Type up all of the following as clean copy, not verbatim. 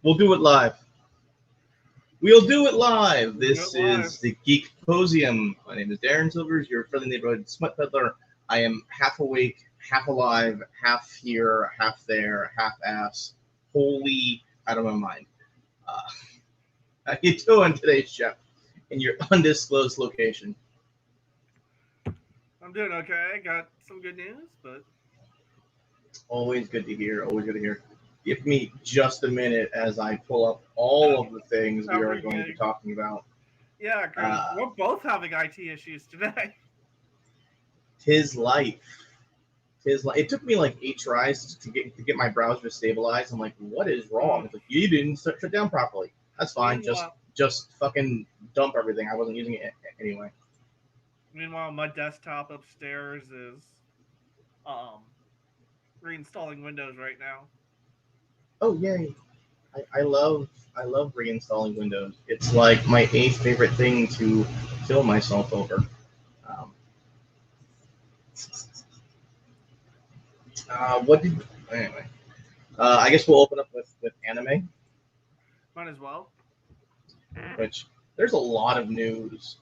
We'll do it live. We'll do it live. Do This it live. is the Geek-Posium. My name is Darren Silvers, your friendly neighborhood smut peddler. I am half awake, half alive, half here, half there, half ass, wholly out of my mind. How you doing today, Chef? In your undisclosed location. I'm doing okay. Got some good news, but Always good to hear. Always good to hear. Give me just a minute as I pull up all of the things we are going to be talking about. Yeah, because we're both having IT issues today. Tis life. It took me like 8 tries to get my browser to stabilize. I'm like, what is wrong? It's like, you didn't shut down properly. That's fine. Just fucking dump everything. I wasn't using it anyway. Meanwhile, my desktop upstairs is reinstalling Windows right now. Oh yay! I love reinstalling Windows. It's like my 8th favorite thing to kill myself over. Anyway? I guess we'll open up with anime. Might as well. Which there's a lot of news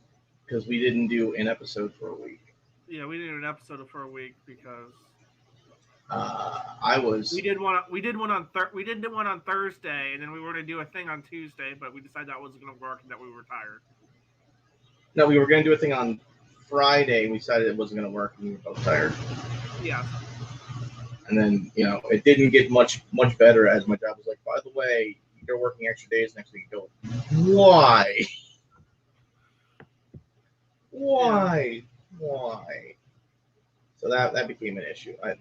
because we didn't do an episode for a week. Yeah, we did an episode for a week because we did one on Thursday, and then we were going to do a thing on Tuesday, but we decided that wasn't going to work and that we were tired. No, we were going to do a thing on Friday. We decided it wasn't going to work, and we were both tired. Yeah. And then it didn't get much better as my job was like, by the way, you're working extra days next week. Go, why? Why? So that became an issue. I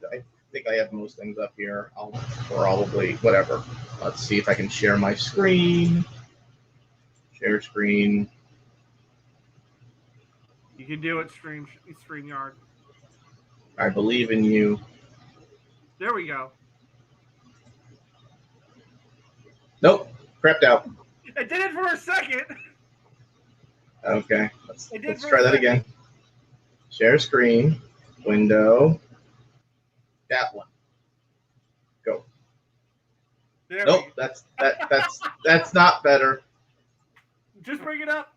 think I have most things up here. I'll probably whatever. Let's see if I can share my screen. Share screen. You can do it, StreamYard. I believe in you. There we go. Nope, crept out. I did it for a second. Okay, let's try that again. Share screen, window, that one. Go. Nope, that's not better. Just bring it up.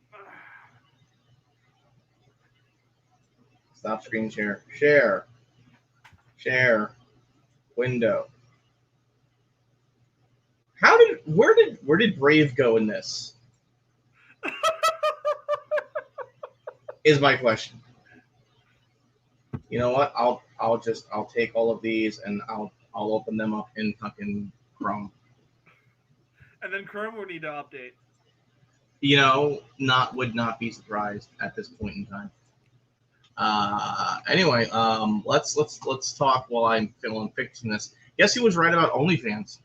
Stop screen share. Share. Window. Where did Brave go in this? Is my question. You know what? I'll take all of these and I'll open them up in fucking Chrome. And then Chrome will need to update. Would not be surprised at this point in time. Anyway, let's talk while I'm fixing this. Guess who was right about OnlyFans?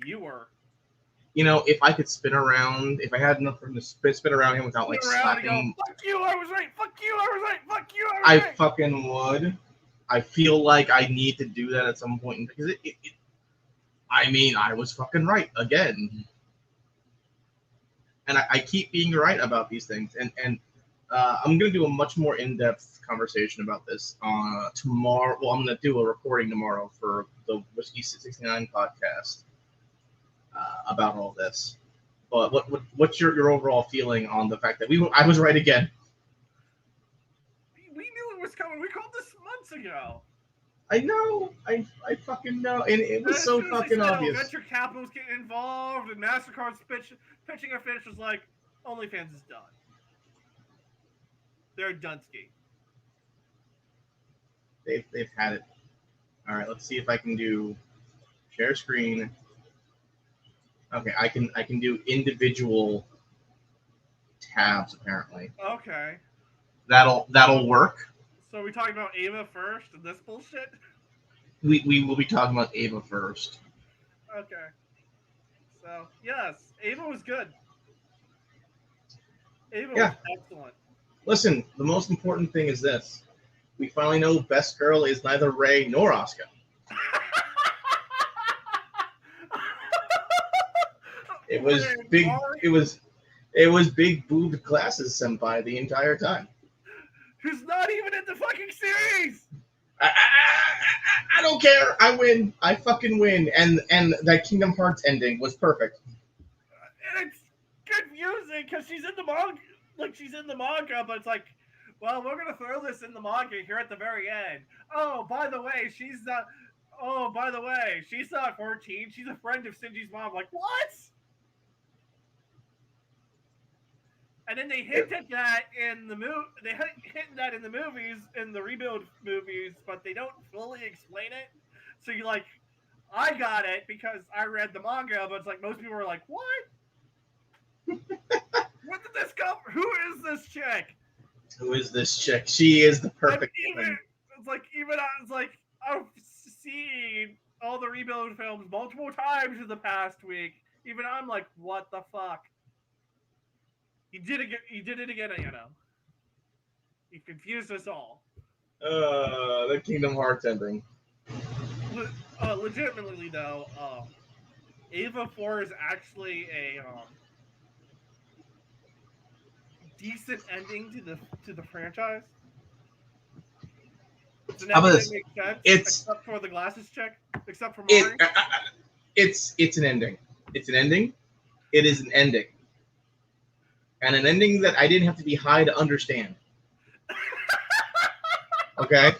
You were. If I could spin around, if I had enough room to spin around him without like slapping. Fuck you! I was right. Fuck you! I was right. Fuck you! I was right. I fucking would. I feel like I need to do that at some point because I was fucking right again, and I keep being right about these things, and I'm going to do a much more in-depth conversation about this tomorrow. Well, I'm going to do a recording tomorrow for the Whiskey 69 podcast about all this. But what's your overall feeling on the fact that I was right again? We knew it was coming. We called this months ago. I know. I fucking know. And it was so fucking obvious. Venture capital was getting involved, and MasterCard's pitching a finish was like, OnlyFans is done. They're Dunsky. They've had it. All right, let's see if I can do share screen. Okay, I can do individual tabs apparently. Okay. That'll work. So are we talking about Ava first and this bullshit? We will be talking about Ava first. Okay. So yes, Ava was good. Ava was excellent. Listen, the most important thing is this. We finally know Best Girl is neither Ray nor Asuka. It was big. It was big boobed glasses senpai the entire time. Who's not even in the fucking series? I don't care. I win. I fucking win. And that Kingdom Hearts ending was perfect. And it's confusing because she's in the manga, but it's like, well, we're gonna throw this in the manga here at the very end. Oh, by the way, she's not. Oh, by the way, she's not 14. She's a friend of Shinji's mom. Like, what? And then they hinted that in the They hinted that in the movies, in the rebuild movies, but they don't fully explain it. So you're like, I got it because I read the manga, but it's like most people are like, what? Where did this come? Who is this chick? Who is this chick? She is the perfect one. It's like I've seen all the rebuild films multiple times in the past week. Even I'm like, what the fuck? He did it again, you know. He confused us all. The Kingdom Hearts ending. Legitimately though, Ava 4 is actually a decent ending to the franchise. It's an ending that makes sense, except for the glasses chick, except for Mari. It's an ending. It's an ending. It is an ending. And an ending that I didn't have to be high to understand. Okay?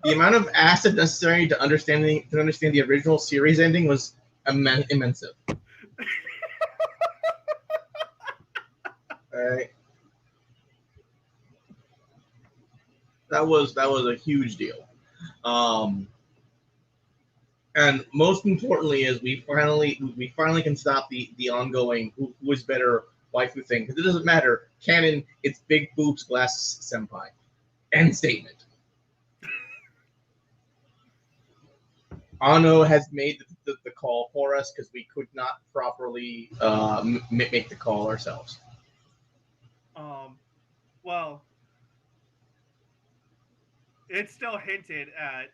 The amount of acid necessary to understand the original series ending was immense. Alright. That was a huge deal. And most importantly is we finally can stop the ongoing who is better waifu thing, because it doesn't matter. Canon, it's big boobs glasses senpai. End statement. Ano has made the call for us because we could not properly make the call ourselves. Well, it still hinted at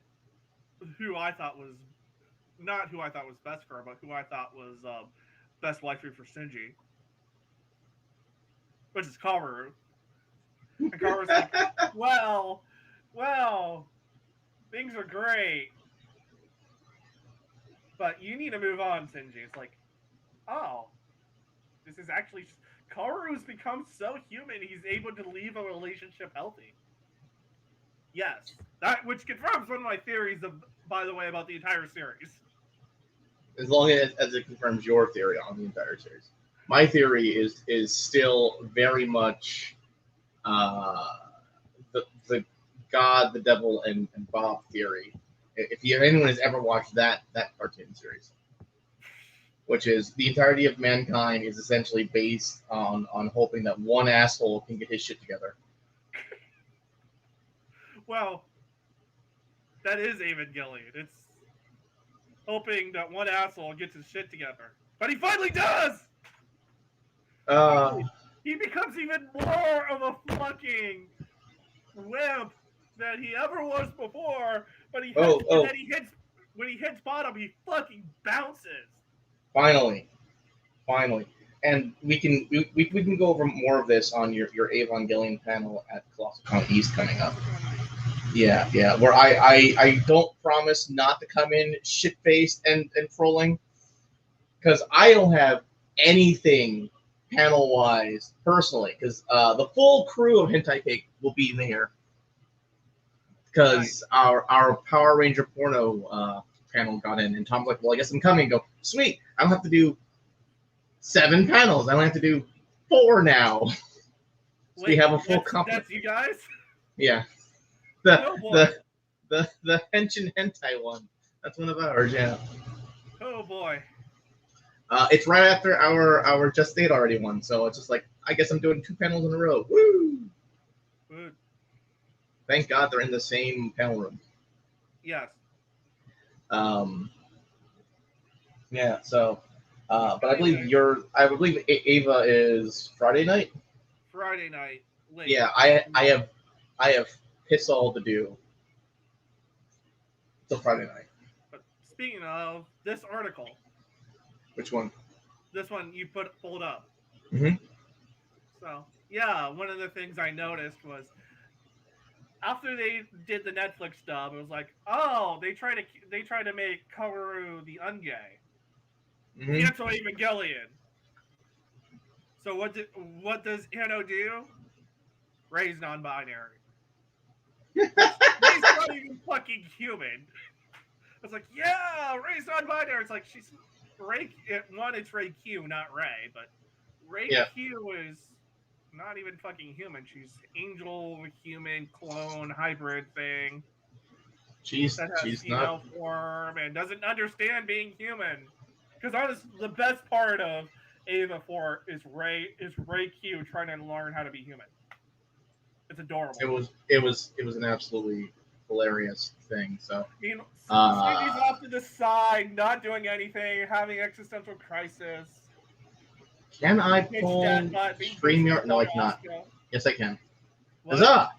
who I thought was not who I thought was best for her, but who I thought was best waifu for Shinji, which is Kaworu. And Kaworu's like, well, things are great, but you need to move on, Shinji. It's like, oh, this is actually Kaworu's become so human, he's able to leave a relationship healthy. Yes, that which confirms one of my theories by the way, about the entire series. As long as it confirms your theory on the entire series. My theory is still very much the God, the Devil, and Bob theory. If anyone has ever watched that cartoon series, which is the entirety of mankind is essentially based on hoping that one asshole can get his shit together. Well, that is Evangelion. It's hoping that one asshole gets his shit together. But he finally does! He becomes even more of a fucking wimp than he ever was before, but when he hits bottom, he fucking bounces. Finally. And we can go over more of this on your Evangelion panel at Colossal Con East coming up. Yeah. Where I don't promise not to come in shit faced and trolling, because I don't have anything panel wise personally, because the full crew of Hentai Cake will be there, because our Power Ranger porno panel got in, and Tom's like, well, I guess I'm coming. Go, sweet, I don't have to do 7 panels. I don't have to do 4 now. So we have a full company. That's you guys? Yeah. The Henshin Hentai one. That's one of ours, yeah. Oh boy. It's right after our Just Date Already one, so it's just like, I guess I'm doing 2 panels in a row. Woo! Good. Thank God they're in the same panel room. Yes. Yeah, so but I believe Ava is Friday night? Friday night. Late. Yeah, I have piss all to do till Friday night. But speaking of this article. Which one? This one you pulled up. Mm-hmm. So yeah, one of the things I noticed was after they did the Netflix dub, it was like, oh, they try to make Kaworu the ungay. Mm-hmm. Cancel Evangelion. So what does Anno do? Ray's non-binary. Ray's not even fucking human. It's like, yeah, Ray's non-binary. It's like she's Ray. One, it's Ray Q, not Ray, but Ray Yeah. Q is not even fucking human. She's angel, human, clone, hybrid thing that has She's female not. form and doesn't understand being human. Because the best part of Ava 4 is Ray Q trying to learn how to be human. It's adorable. It was an absolutely hilarious thing. So Cindy's off to the side, not doing anything, having existential crisis. can I pull StreamYard? No, I cannot. Yes, I can. Huzzah!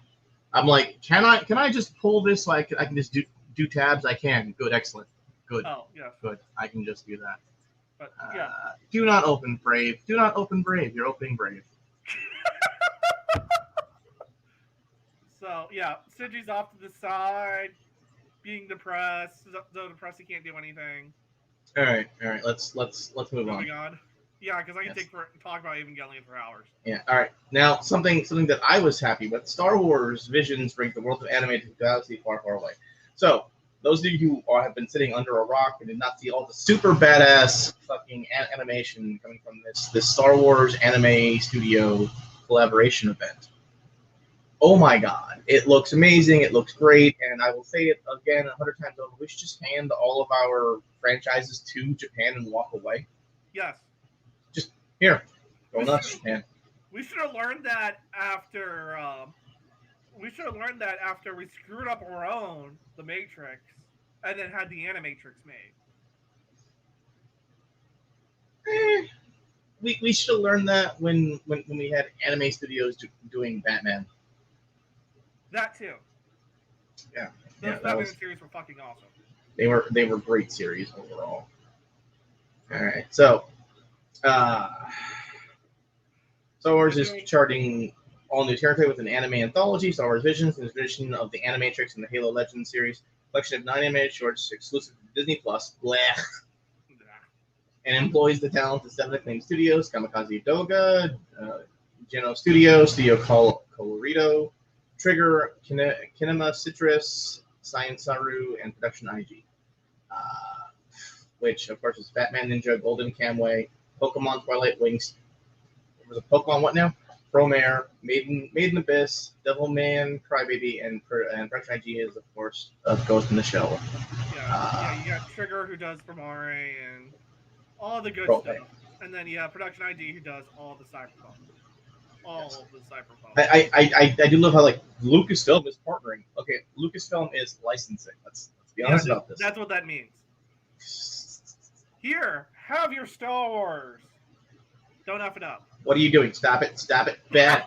I'm like, can I just pull this so I can just do tabs? I can. Good, excellent, good. Oh yeah. Good. I can just do that. But yeah. Do not open Brave. Do not open Brave. You're opening Brave. So yeah, Sidgey's off to the side, being depressed. So depressed he can't do anything. All right. Let's move on. Yeah, because I can talk about Evangelion for hours. Yeah. All right. Now something that I was happy with. Star Wars Visions brings the world of anime to a galaxy far, far away. So those of you who have been sitting under a rock and did not see all the super badass fucking animation coming from this Star Wars anime studio collaboration event. Oh my God, it looks amazing. It looks great. And I will say it again 100 times over. We should just hand all of our franchises to Japan and walk away. Yes. Just here. Go nuts, Japan. We should have learned that after we screwed up our own The Matrix and then had the Animatrix made. We should have learned that when we had anime studios doing Batman. That too. Yeah. Those Batman series were fucking awesome. They were great series overall. All right, so Star Wars is charting all new territory with an anime anthology, Star Wars Visions, an edition of the Animatrix and the Halo Legends series, collection of 9 animated shorts exclusive to Disney Plus. Blech. And employs the talent of 7 acclaimed studios: Kamikaze Doga, Geno Studio Colorido, Trigger, Kinema Citrus, Science Saru, and Production IG. Which, of course, is Batman Ninja, Golden Kamway, Pokemon Twilight Wings. Was it Pokemon what now? Promare, Maiden Abyss, Devilman, Crybaby, and Production IG is, of course, Ghost in the Shell. Yeah, you got Trigger, who does Promare and all the good stuff. And then, Production ID, who does all the Cyberpunk. I do love how Lucasfilm is partnering. Okay, Lucasfilm is licensing. Let's be honest about this. That's what that means. Here, have your Star Wars. Don't F it up. What are you doing? Stop it! Bad.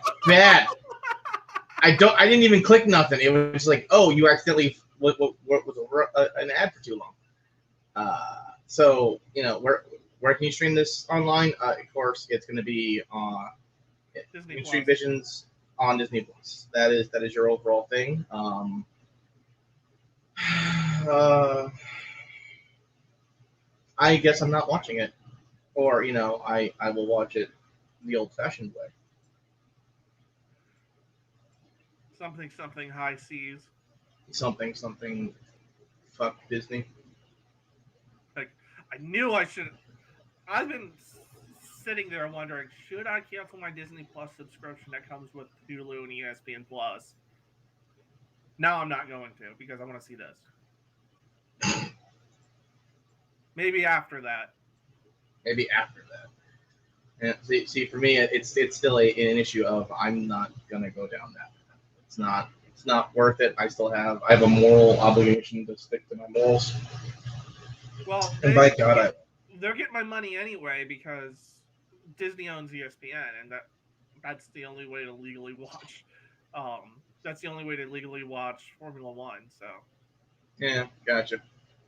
I didn't even click nothing. It was like, oh, you accidentally was an ad for too long. So where can you stream this online? Of course, it's going to be Disney you can Plus. stream Visions on Disney Plus. That is your overall thing. I guess I'm not watching it, or I will watch it the old-fashioned way. Something high seas. Something. Fuck Disney. Like I knew I should. I've been sitting there wondering, should I cancel my Disney Plus subscription that comes with Hulu and ESPN Plus? Now I'm not going to because I want to see this. Maybe after that. And see, for me, it's still an issue of I'm not gonna go down that. It's not worth it. I have a moral obligation to stick to my morals. Well, and by God, they're getting my money anyway because Disney owns ESPN, and that's the only way to legally watch. That's the only way to legally watch Formula One. So. Yeah, gotcha.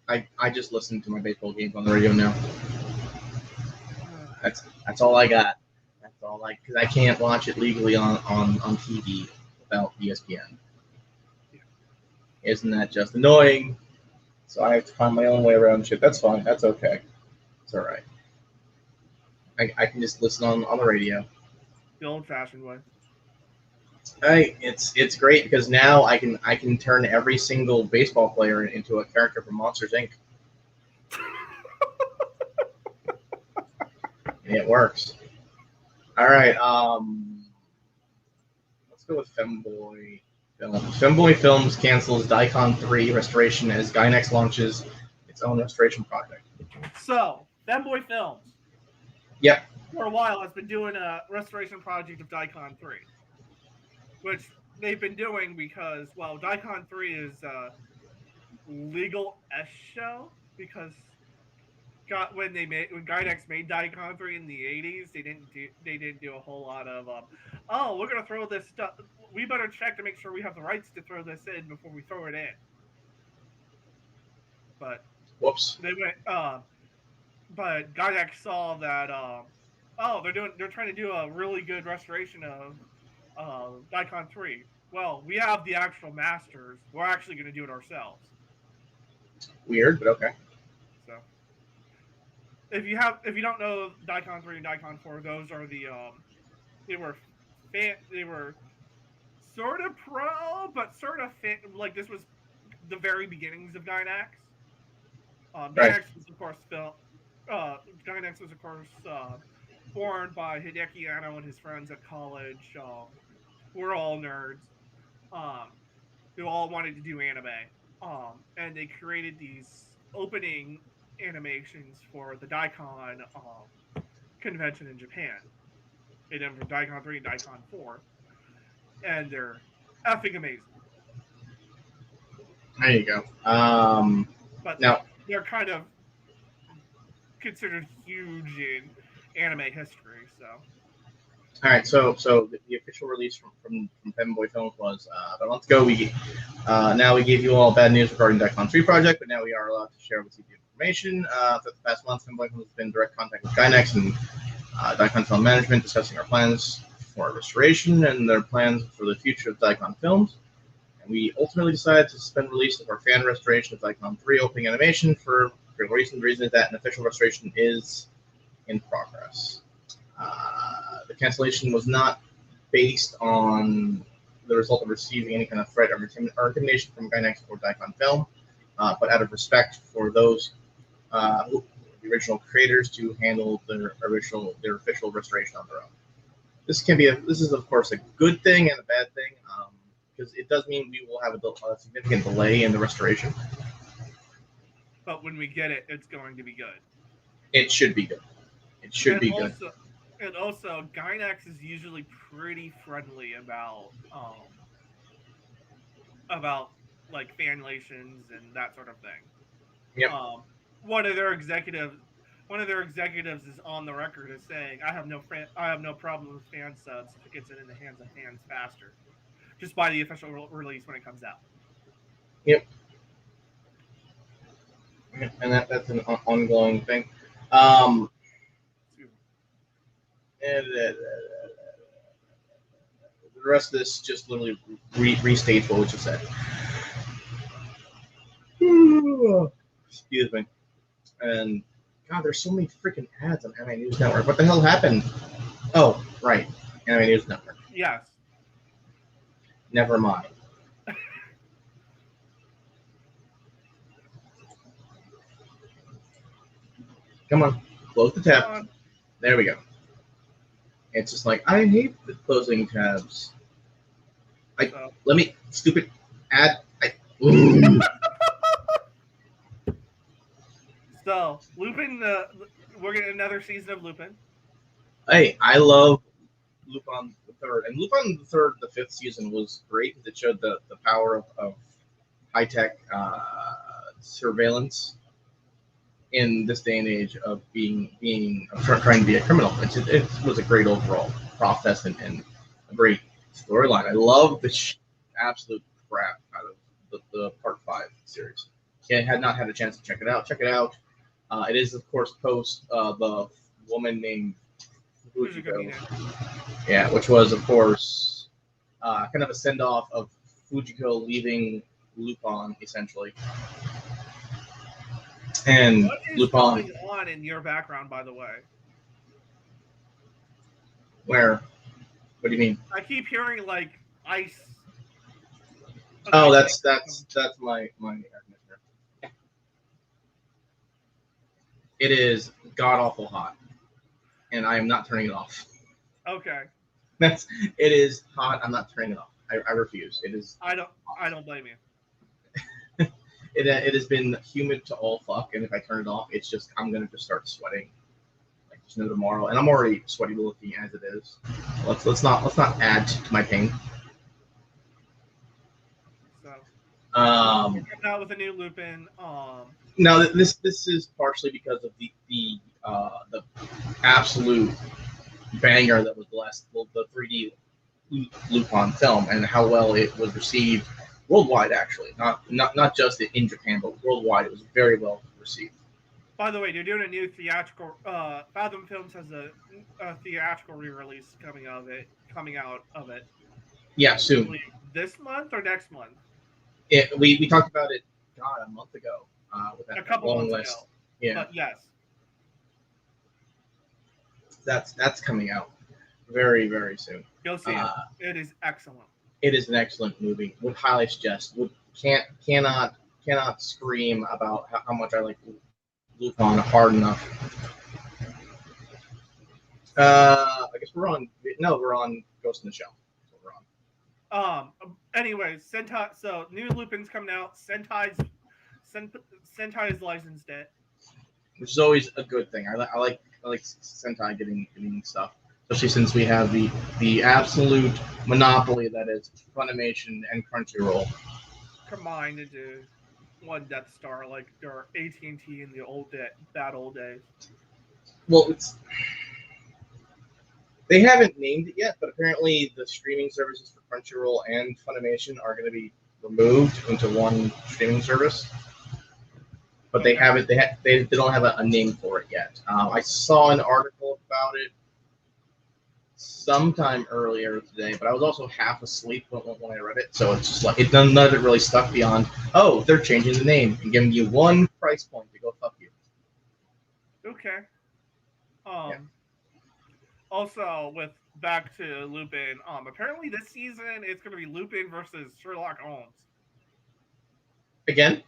I just listen to my baseball games on the radio now. That's all I got. That's all because I can't watch it legally on TV without ESPN. Isn't that just annoying? So I have to find my own way around shit. That's fine. That's okay. It's all right. I can just listen on the radio. The old-fashioned way. Hey, it's great because now I can turn every single baseball player into a character from Monsters Inc. And it works. All right. Let's go with Femboy Films. Femboy Films cancels Daikon 3 restoration as Gainax launches its own restoration project. So, Femboy Films. Yep. For a while, has been doing a restoration project of Daikon 3, which they've been doing because, well, Daikon 3 is a legal-ish show because when Gainax made Daikon 3 in the 80s, they didn't do a whole lot of we're gonna throw this stuff. We better check to make sure we have the rights to throw this in before we throw it in. But Whoops. they went but Gainax saw that they're trying to do a really good restoration of Daikon 3. Well, we have the actual masters. We're actually going to do it ourselves. Weird, but okay. So, if you don't know Daikon 3 and Daikon 4, those are they were sort of pro, but sort of like this was the very beginnings of Gainax. Gainax was of course Gainax was of course formed by Hideki Anno and his friends at college. We're all nerds. Who all wanted to do anime. And they created these opening animations for the Daikon convention in Japan. They did them for Daikon 3 and Daikon 4. And they're effing amazing. There you go. But now they're kind of considered huge in anime history, so. All right, so the official release from Femboy Films was about a month ago. Now we gave you all bad news regarding Daikon 3 project, but now we are allowed to share with you the information. For the past month, Femboy Films has been in direct contact with Gainax and Daikon Film Management, discussing our plans for restoration and their plans for the future of Daikon Films. And we ultimately decided to suspend release of our fan restoration of Daikon 3 opening animation for a reason. The reason is that an official restoration is in progress. The cancellation was not based on the result of receiving any kind of threat or intimidation from Gainax or Daikon Film, but out of respect for those the original creators to handle their official restoration on their own. This is of course a good thing and a bad thing because it does mean we will have a significant delay in the restoration. But when we get it, it's going to be good. It should be good. It should be good. And also, Gainax is usually pretty friendly about like fan relations and that sort of thing. Yep. One of their executives is on the record as saying, "I have no problem with fan subs if it gets it in the hands of fans faster, just by the official release when it comes out." Yep. And that's an ongoing thing. And the rest of this just literally restates what we just said. Excuse me. And God, there's so many freaking ads on Anime News Network. What the hell happened? Oh, right. Anime News Network. Yes. Never mind. Come on. Close the tab. There we go. It's just like, I hate the closing tabs. Let me, stupid ad. So, Lupin, we're getting another season of Lupin. Hey, I love Lupin the Third. And Lupin the Third, the 5th season, was great because it showed the power of high-tech surveillance in this day and age of trying to be a criminal. It was a great overall process and a great storyline. I love the absolute crap out of the Part 5 series. If you had not had a chance to check it out, check it out. It is, of course, post the woman named Fujiko. Yeah, which was, of course, kind of a send-off of Fujiko leaving Lupin essentially. And What is Lupin, going on in your background, by the way? where? What do you mean? I keep hearing like ice. Oh, that's my air conditioner. It is god awful hot, and I am not turning it off. Okay. It is hot. I'm not turning it off. I refuse. It is. I don't blame you. It has been humid to all fuck, and if I turn it off, it's just I'm gonna just start sweating like there's no tomorrow, and I'm already sweaty looking as it is. Let's not add to my pain. So Um, coming out with a new Lupin. Now this is partially because of the absolute banger that was the 3D Lupin film and how well it was received worldwide. Actually, not just in Japan, but worldwide, it was very well received. By the way, they're doing a new theatrical. Fathom Films has a theatrical re-release coming out of it. Yeah, soon. This month or next month? We talked about it, God, a month ago. With that A couple long months list. ago. Yeah, But yes, that's coming out very very soon. go see it. It is excellent. It is an excellent movie. Would highly suggest. Cannot scream about how much I like Lupin hard enough. I guess we're on. No, we're on Ghost in the Shell. That's what we're on. Anyways, Sentai. So new Lupin's coming out. Sentai's licensed it. Which is always a good thing. I like Sentai getting stuff, especially since we have the absolute monopoly that is Funimation and Crunchyroll. Combined into one Death Star, like their AT&T in the bad old days. Well, they haven't named it yet, but apparently the streaming services for Crunchyroll and Funimation are going to be removed into one streaming service. But they haven't. They don't have a name for it yet. I saw an article about it sometime earlier today, but I was also half asleep when I read it, so it's just like none of it really stuck beyond. Oh, they're changing the name and giving you one price point to go fuck you. Okay. Yeah. Also, with back to Lupin, apparently this season it's going to be Lupin versus Sherlock Holmes. Again?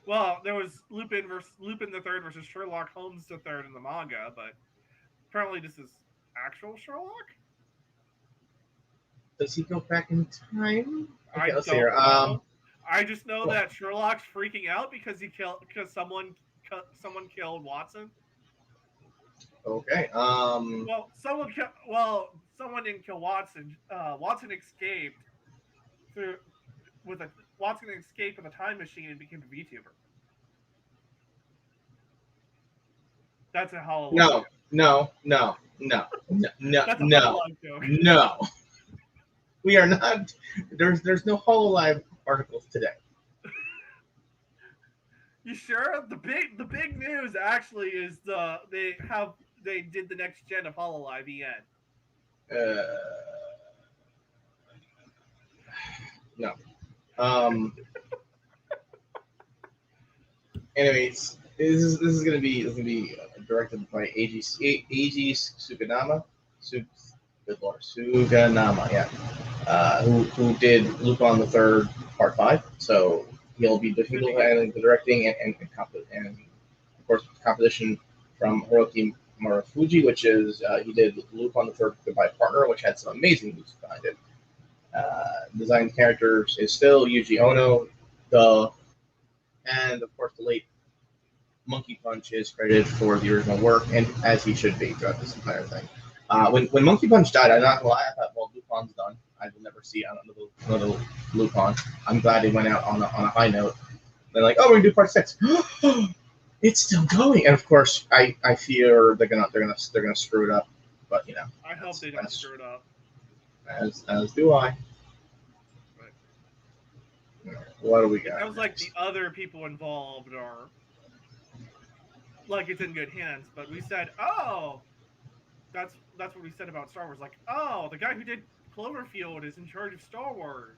Well, there was Lupin the Third versus Sherlock Holmes the Third in the manga, but apparently this is actual Sherlock. Does he go back in time? Okay, let's see here. I just know that Sherlock's freaking out because someone killed Watson. Okay. Well, someone didn't kill Watson. Watson escaped with a time machine and became a VTuber. That's a Hololive. No. That's a Hololive joke. No. We are not. There's no Hololive articles today. You sure? The big news actually is they did the next gen of Hololive EN. No. Anyways, this is gonna be directed by Eiji Suganama. Good Lord, Suganama, yeah. Who did Lupin the Third Part 5? So he'll handling the directing and of course composition from Hiroki Marufuji, which is he did Lupin the Third Goodbye Partner, which had some amazing music behind it. Design characters is still Yuji Ono, and of course the late Monkey Punch is credited for the original work, and as he should be throughout this entire thing. When Monkey Punch died, I'm not gonna lie, I thought, well, Lupin's done. I will never see another Lupin. I'm glad it went out on a high note. They're like, oh, we're gonna do part 6. It's still going, and of course, I fear they're gonna screw it up. But you know, I hope they don't screw it up. As do I. Right. What do we got? It sounds like the other people involved are like it's in good hands. But we said, oh, that's what we said about Star Wars. Like, oh, the guy who did Cloverfield is in charge of Star Wars,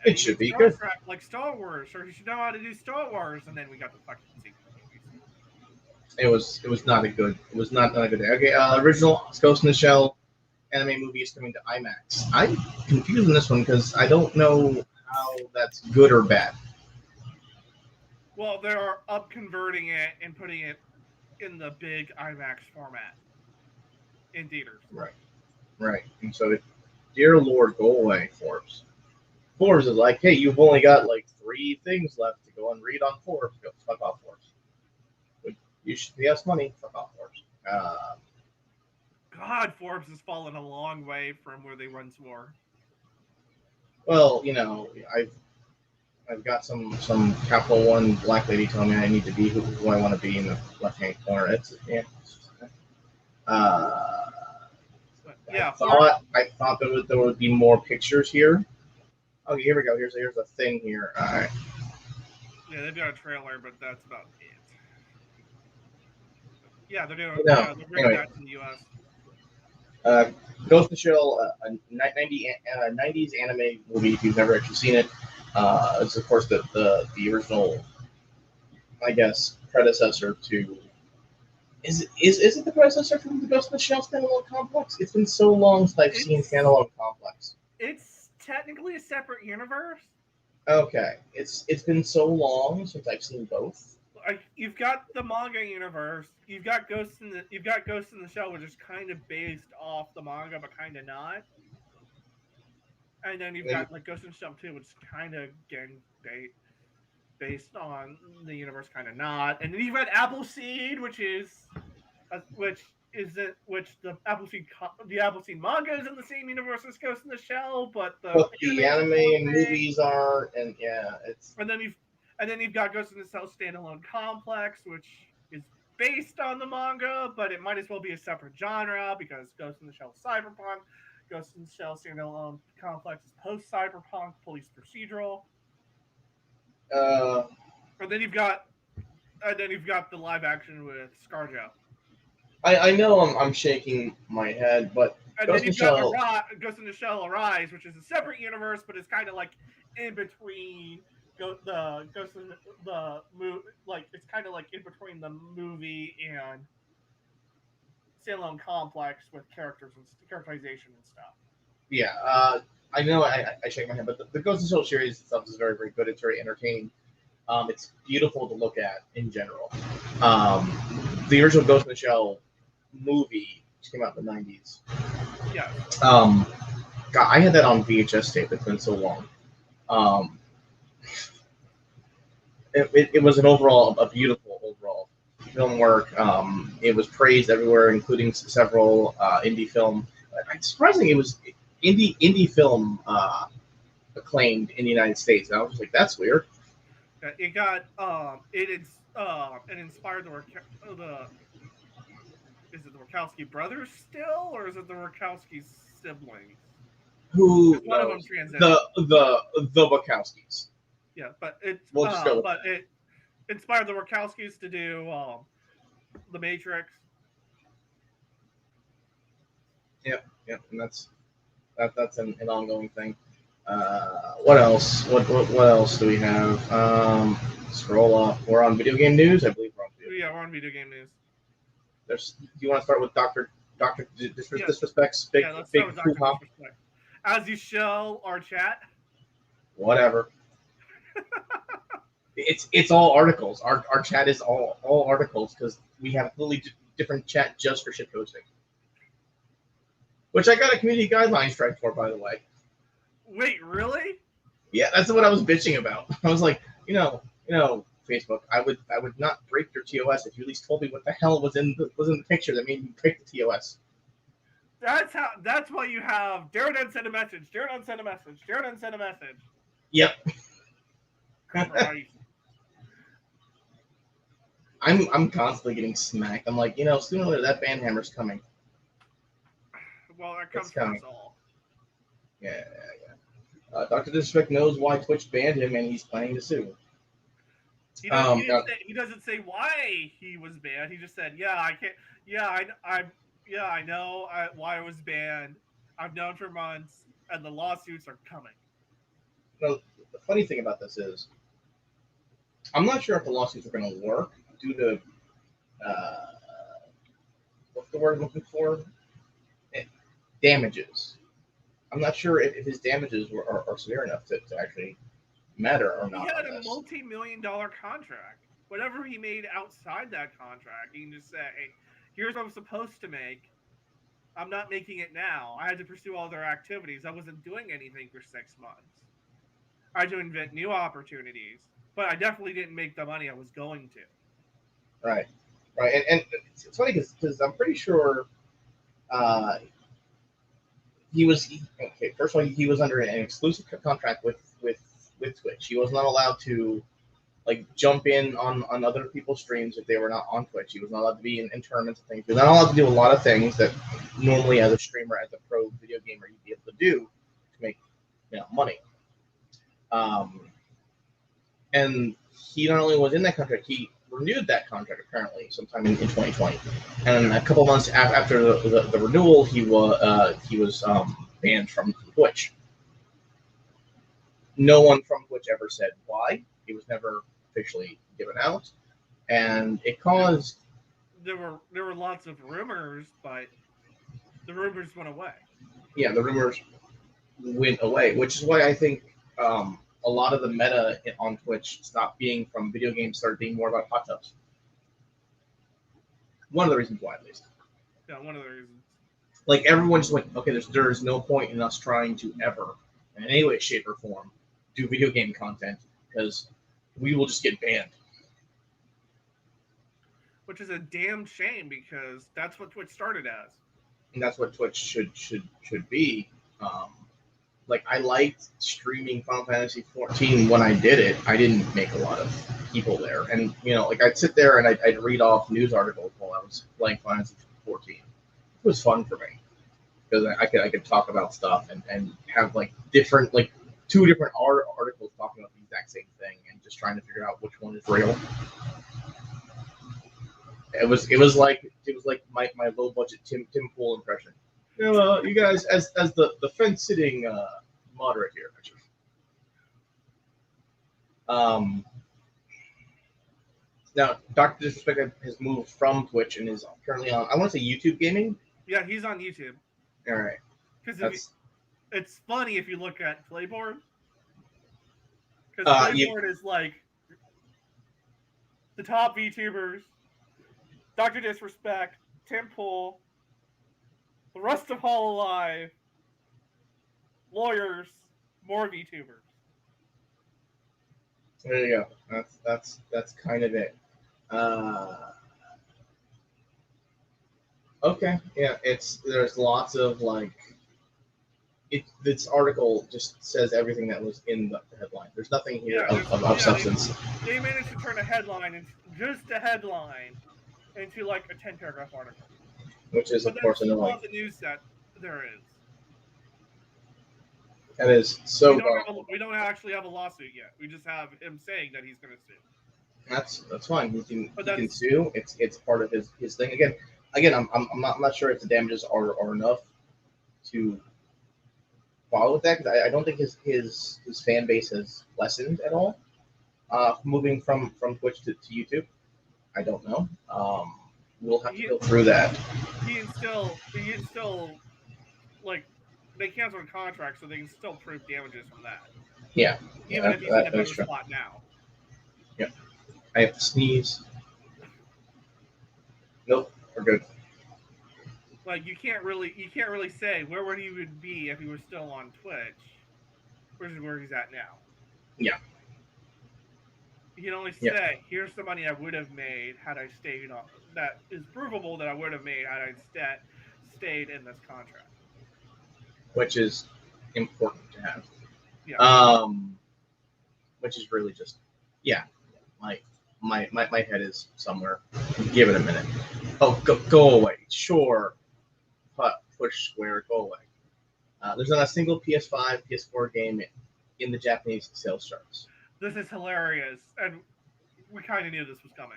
And It he should needs be Star good. Trek like Star Wars, or he should know how to do Star Wars. And then we got the fucking sequel movies. It was not a good. It was not a good day. Okay, original Ghost in the Shell anime movie is coming to IMAX. I'm confused on this one because I don't know how that's good or bad. Well, they're up converting it and putting it in the big IMAX format in theaters. Right, right. And so, dear Lord, go away, Forbes. Forbes is like, hey, you've only got like 3 things left to go and read on Forbes. Go fuck off, Forbes. You should pay us money. Fuck off, Forbes. God, Forbes has fallen a long way from where they once were. Well, I've got some Capital One black lady telling me I need to be who I want to be in the left hand corner. It's yeah. Uh, But I yeah, thought there would be more pictures here. Okay, here we go. Here's a thing here. All right. yeah, they've got a trailer, but that's about it. Yeah, they're doing. No. Yeah, they're bringing Anyway, that to the U.S. Ghost in the Shell, a 90s anime movie. If you've never actually seen it, it's of course the original, I guess, predecessor to. Is it the predecessor from the Ghost in the Shell standalone complex? It's been so long since I've seen standalone complex. It's technically a separate universe. Okay, it's been so long since I've seen both. Like you've got the manga universe, you've got Ghost in the Shell, which is kind of based off the manga, but kind of not. And then you've got like Ghost in the Shell 2, which is kind of again based on the universe, kind of not. And then you've got Appleseed, which is the Appleseed manga is in the same universe as Ghost in the Shell, but the anime and movies are, and yeah, it's. And then you've got Ghost in the Shell standalone complex, which is based on the manga, but it might as well be a separate genre because Ghost in the Shell is cyberpunk. Ghost in the Shell standalone complex is post-cyberpunk police procedural. Uh, And then you've got the live action with ScarJo. I know I'm shaking my head, but And Ghost then in the you've got Shell. Ghost in the Shell Arise, which is a separate universe, but it's kind of like in between the Ghost in the movie. Like it's kind of like in between the movie and standalone complex with characters and characterization and stuff. Yeah, I know I shake my head, but the Ghost in the Shell series itself is very, very good. It's very entertaining. It's beautiful to look at in general. Um, the original Ghost in the Shell movie, which came out in the 90s. Yeah. God, I had that on VHS tape. It's been so long. It was a beautiful overall film work. It was praised everywhere, including several indie film. Surprisingly, it was indie film acclaimed in the United States. And I was just like, that's weird. It got it inspired the is it the Wachowski brothers still, or is it the Wachowski siblings? Who One of them knows? transitioned. The Wachowskis. Yeah, but it We'll just go with but it inspired the Wachowskis to do the Matrix. Yep, and that's an ongoing thing. What else? What else do we have? Scroll off. We're on video game news. I believe we're on video. Yeah, we're on video game news. Do you want to start with Doctor Disrespect's big let's big start with Dr. hoo-ha? Disrespect. As you show our chat. Whatever. It's all articles. Our chat is all articles because we have a totally different chat just for shit posting. Which I got a community guideline strike for, by the way. Wait, really? Yeah, that's what I was bitching about. I was like, Facebook, I would not break your TOS if you at least told me what the hell was in the picture that made me break the TOS. That's why you have Darren send a message. Darren send a message. Darren send a message. Yep. I'm constantly getting smacked. I'm like, sooner or later that banhammer's coming. Well, it comes for us all. Yeah. Dr. Disrespect knows why Twitch banned him, and he's planning to sue. He doesn't say why he was banned. He just said, "Yeah, I can't. Yeah, I know why I was banned. I've known for months, and the lawsuits are coming." Well, the funny thing about this is, I'm not sure if the lawsuits are going to work due to uh, what's the word I'm looking for? Damages. I'm not sure if his damages are severe enough to actually matter or He not had on a this. multi-million-dollar contract. Whatever he made outside that contract, he can just say, "Hey, here's what I'm supposed to make. I'm not making it now. I had to pursue other activities. I wasn't doing anything for 6 months. I had to invent new opportunities, but I definitely didn't make the money I was going to." Right, right, and it's funny because I'm pretty sure uh, okay. First of all, he was under an exclusive contract with Twitch. He was not allowed to like jump in on other people's streams if they were not on Twitch. He was not allowed to be in tournaments and things. He was not allowed to do a lot of things that normally as a streamer, as a pro video gamer, you'd be able to do to make money. Um, and he not only was in that contract, he renewed that contract apparently sometime in 2020. And a couple months after the renewal, he was banned from Twitch. No one from Twitch ever said why. He was never officially given out, and it caused. There were lots of rumors, but the rumors went away. Yeah, the rumors went away, which is why I think a lot of the meta on Twitch stopped being from video games, started being more about hot tubs. One of the reasons why, at least. Yeah, one of the reasons. Like everyone's like, okay, there's no point in us trying to ever, in any way, shape, or form, do video game content because we will just get banned. Which is a damn shame because that's what Twitch started as. And that's what Twitch should be. Like I liked streaming Final Fantasy 14 when I did it. I didn't make a lot of people there, and like I'd sit there and I'd read off news articles while I was playing Final Fantasy 14. It was fun for me because I could talk about stuff and have like different like two different articles talking about the exact same thing and just trying to figure out which one is real. It was like my low budget Tim Pool impression. You guys, as the fence sitting moderate here. Now, Dr. Disrespect has moved from Twitch and is currently on, I want to say YouTube gaming. Yeah, he's on YouTube. All right. Because it's funny if you look at Playboard. Because Playboard is like the top VTubers, Dr. Disrespect, Tim Pool, the rest of Hololive, lawyers, more VTubers. There you go. That's kind of it. Okay, yeah, there's lots of like this article just says everything that was in the headline. There's nothing here of substance. They managed to turn a headline, just a headline, into like a 10-paragraph article. Which is, of course, annoying. The news that there is. That is so. We don't actually have a lawsuit yet. We just have him saying that he's going to sue. That's fine. He can sue. It's part of his thing. Again, I'm not sure if the damages are enough to follow with that because I don't think his fan base has lessened at all. Moving from Twitch to YouTube, I don't know. We'll have to go through that. He can still like they canceled a contract, so they can still prove damages from that. Yeah, even if he's in a better spot now. Yep. I have to sneeze. Nope, we're good. Like you can't really say where would he would be if he was still on Twitch versus where he's at now. Yeah. You can only say, here's the money I would have made had I stayed on. That is provable that I would have made had I stayed in this contract. Which is important to have. Yeah. Which is really just, my head is somewhere. Give it a minute. Oh, go away. Sure. Push square, go away. There's not a single PS5, PS4 game in the Japanese sales charts. This is hilarious, and we kind of knew this was coming.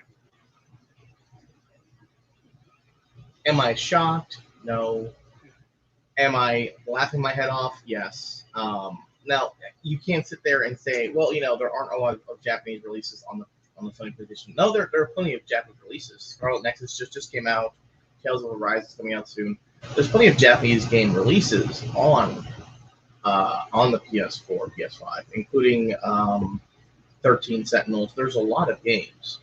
Am I shocked? No. Am I laughing my head off? Yes. now you can't sit there and say, well, there aren't a lot of Japanese releases on the Sony PlayStation. No, there are plenty of Japanese releases. Scarlet Nexus just came out. Tales of Arise is coming out soon. There's plenty of Japanese game releases on the PS4, PS5, including 13 Sentinels. There's a lot of games.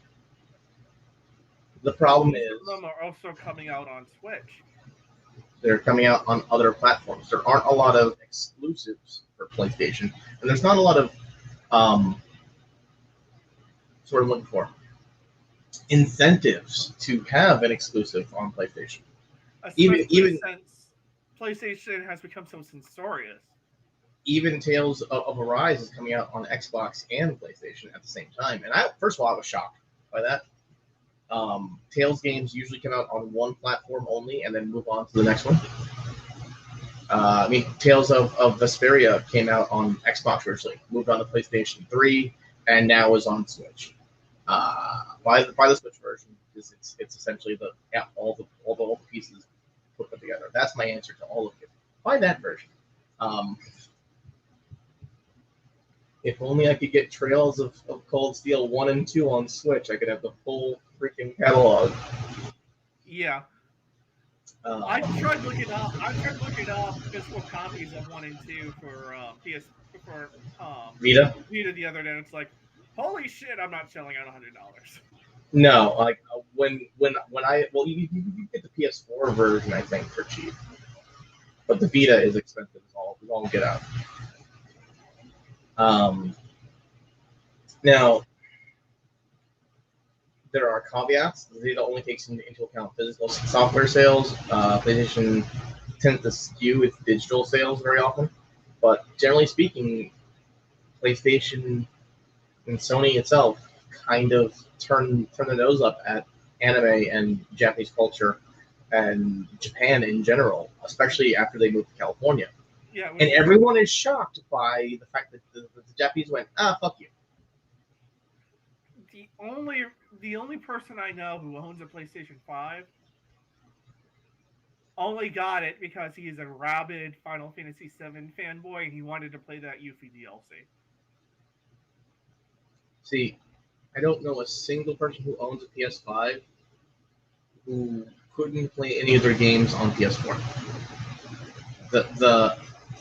The problem is some of them are also coming out on Switch. They're coming out on other platforms. There aren't a lot of exclusives for PlayStation, and there's not a lot of sort of looking for incentives to have an exclusive on PlayStation. Even since PlayStation has become so censorious. Even Tales of Arise is coming out on Xbox and PlayStation at the same time, and first of all, I was shocked by that. Tales games usually come out on one platform only and then move on to the next one. Tales of Vesperia came out on Xbox originally, moved on to PlayStation 3, and now is on Switch. By the Switch version, because it's essentially all the pieces put together. That's my answer to all of you. Buy that version. If only I could get Trails of Cold Steel 1 and 2 on Switch, I could have the full freaking catalog. Yeah. I tried looking up physical copies of 1 and 2 for Vita the other day, and it's like, holy shit, I'm not shelling out $100. No, like you get the PS4 version, I think, for cheap. But the Vita is expensive as all get out. Now, there are caveats. The Vita only takes into account physical software sales. PlayStation tends to skew its digital sales very often. But generally speaking, PlayStation and Sony itself kind of turn the nose up at anime and Japanese culture and Japan in general, especially after they moved to California. Yeah, and everyone is shocked by the fact that the Japanese went, fuck you. The only person I know who owns a PlayStation 5 only got it because he's a rabid Final Fantasy VII fanboy and he wanted to play that Yuffie DLC. See, I don't know a single person who owns a PS5 who couldn't play any of their games on PS4.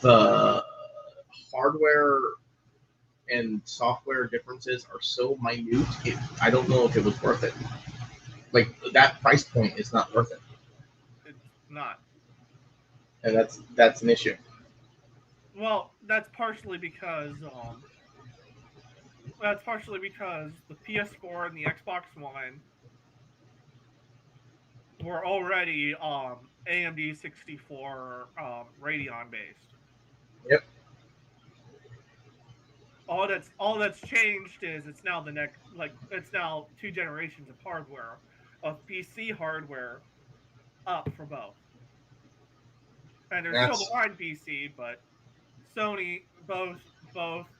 The hardware and software differences are so minute. I don't know if it was worth it. Like, that price point is not worth it. It's not. And that's an issue. Well, that's partially because the PS4 and the Xbox One were already AMD 64 Radeon based. Yep. All that's changed is it's now it's now 2 generations of hardware, of PC hardware up for both. And there's still the line PC, but Sony, both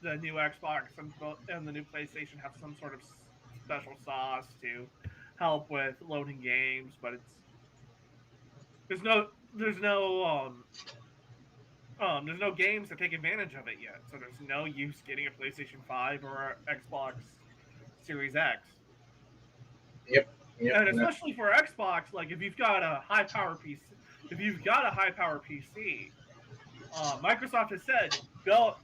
the new Xbox and the new PlayStation have some sort of special sauce to help with loading games, but there's no games to take advantage of it yet, so there's no use getting a PlayStation 5 or an Xbox Series X. Yep. And especially for Xbox, like if you've got a high power PC, Microsoft has said, go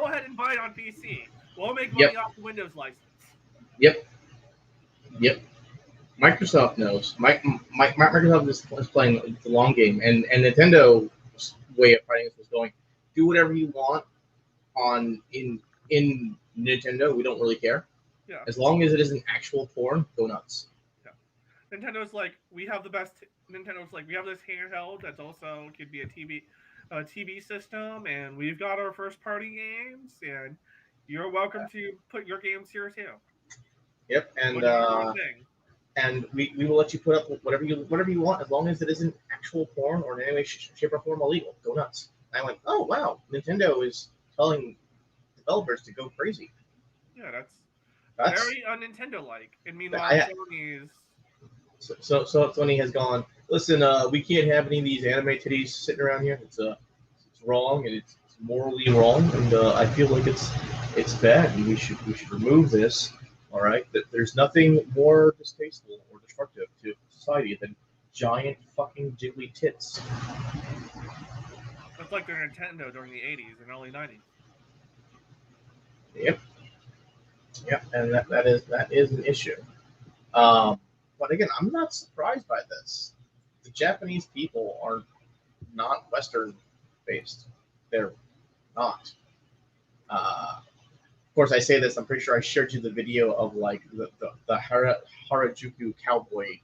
ahead and buy it on PC. We'll make money off the Windows license. Yep. Microsoft knows. Microsoft is playing the long game, and Nintendo's way of fighting this was going, do whatever you want in Nintendo. We don't really care. Yeah. As long as it isn't actual porn, go nuts. Yeah. Nintendo's like, we have this handheld that's also could be a TV system, and we've got our first party games, and you're welcome to put your games here too. Yep, and we will let you put up whatever you want, as long as it isn't actual porn or in any way, shape, or form illegal. Go nuts. And I went, oh wow, Nintendo is telling developers to go crazy. Yeah, that's very un-Nintendo-like. And meanwhile, Sony's... So Sony has gone, listen, we can't have any of these anime titties sitting around here. It's wrong, and it's morally wrong, and I feel like it's bad, and we should remove this. All right, that there's nothing more distasteful or destructive to society than giant fucking jiggly tits. It's like their Nintendo during the 80s and early 90s. Yep, yep, and that is an issue. Um, but again, I'm not surprised by this. The Japanese people are not Western based. They're not. Of course, I say this. I'm pretty sure I shared you the video of like the Harajuku cowboy,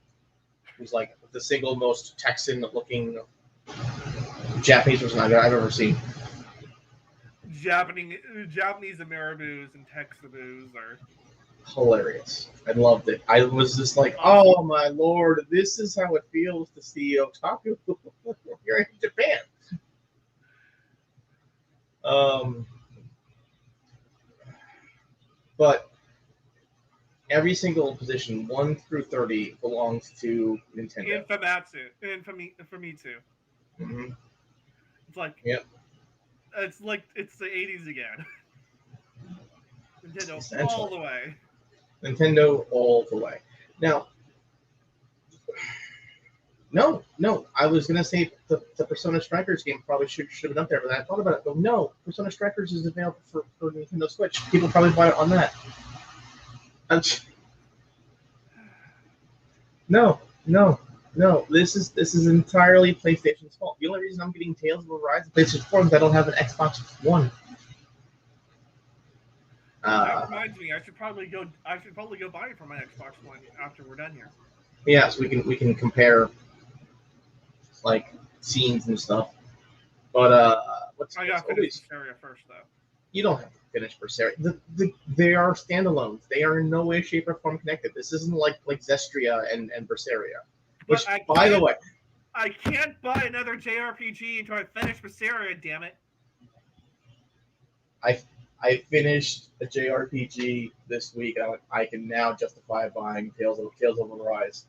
who's like the single most Texan-looking Japanese person I've ever seen. Japanese Ameriboos and Texaboos are Hilarious. I loved it. I was just like, oh my lord, this is how it feels to see otaku here in Japan. But every single position, 1 through 30, belongs to Nintendo. Famitsu. Mm-hmm. It's like, yep. It's like it's the 80s again. Nintendo all the way. Nintendo all the way. Now, no, I was gonna say the Persona Strikers game probably should have been up there, but I thought about it. But no, Persona Strikers is available for Nintendo Switch. People probably buy it on that. No. This is entirely PlayStation's fault. The only reason I'm getting Tales of Arise and PlayStation 4 is because I don't have an Xbox One. That reminds me, I should probably go buy it for my Xbox One after we're done here. Yeah, so we can compare like scenes and stuff. But I gotta finish Berseria first though. You don't have to finish Berseria. They are standalones. They are in no way, shape, or form connected. This isn't like Zestria and Berseria. Which, by the way, I can't buy another JRPG until I finish Berseria. Damn it! I finished a JRPG this week, and I can now justify buying Tales of Arise.